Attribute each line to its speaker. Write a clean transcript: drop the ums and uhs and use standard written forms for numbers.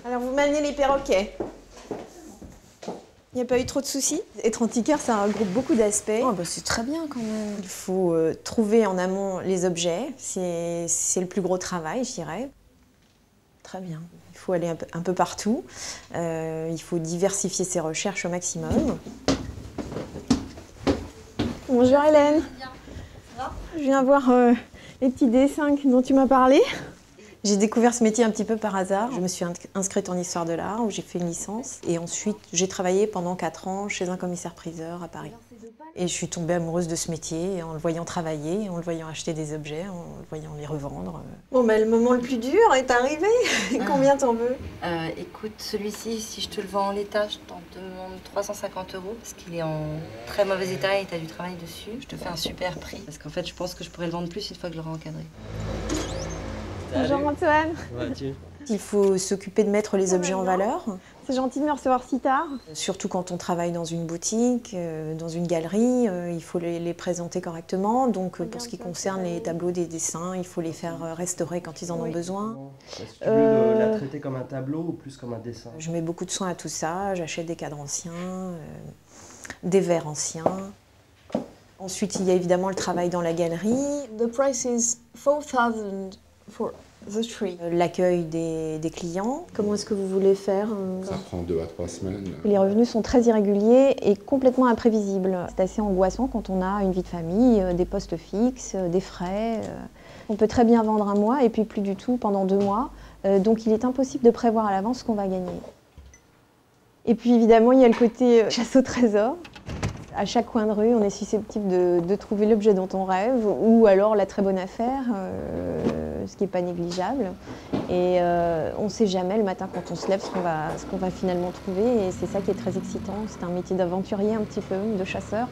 Speaker 1: Alors, vous maniez les perroquets. Il n'y a pas eu trop de soucis? Être antiquaire, ça regroupe beaucoup d'aspects.
Speaker 2: Oh, bah c'est très bien quand même.
Speaker 1: Il faut trouver en amont les objets. C'est le plus gros travail, je dirais. Très bien. Il faut aller un peu partout. Il faut diversifier ses recherches au maximum. Bonjour Hélène. Je viens voir les petits dessins dont tu m'as parlé. J'ai découvert ce métier un petit peu par hasard. Je me suis inscrite en histoire de l'art où j'ai fait une licence. Et ensuite, j'ai travaillé pendant 4 ans chez un commissaire-priseur à Paris. Et je suis tombée amoureuse de ce métier en le voyant travailler, en le voyant acheter des objets, en le voyant les revendre. Bon, le moment le plus dur est arrivé. Combien t'en veux?
Speaker 2: Écoute, celui-ci, si je te le vends en l'état, je t'en demande 350 € parce qu'il est en très mauvais état et t'as du travail dessus. Je te fais un super prix parce qu'en fait, je pense que je pourrais le vendre plus une fois que je l'aurai encadré.
Speaker 1: Bonjour Antoine. Il faut s'occuper de mettre les objets en valeur. C'est gentil de me recevoir si tard. Surtout quand on travaille dans une boutique, dans une galerie, il faut les présenter correctement. Donc pour ce qui concerne les tableaux, des dessins, il faut les faire restaurer quand ils en ont besoin.
Speaker 3: Est-ce que tu veux la traiter comme un tableau ou plus comme un dessin?
Speaker 1: Je mets beaucoup de soin à tout ça. J'achète des cadres anciens, des verres anciens. Ensuite, il y a évidemment le travail dans la galerie. The price is 4,000 for the tree. L'accueil des clients. Comment est-ce que vous voulez faire?
Speaker 4: Ça prend 2 à 3 semaines.
Speaker 1: Les revenus sont très irréguliers et complètement imprévisibles. C'est assez angoissant quand on a une vie de famille, des postes fixes, des frais. On peut très bien vendre un mois et puis plus du tout pendant 2 mois. Donc il est impossible de prévoir à l'avance ce qu'on va gagner. Et puis évidemment, il y a le côté chasse au trésor. À chaque coin de rue, on est susceptible de trouver l'objet dont on rêve ou alors la très bonne affaire, ce qui n'est pas négligeable. Et on ne sait jamais le matin quand on se lève ce qu'on va finalement trouver et c'est ça qui est très excitant. C'est un métier d'aventurier un petit peu, de chasseur.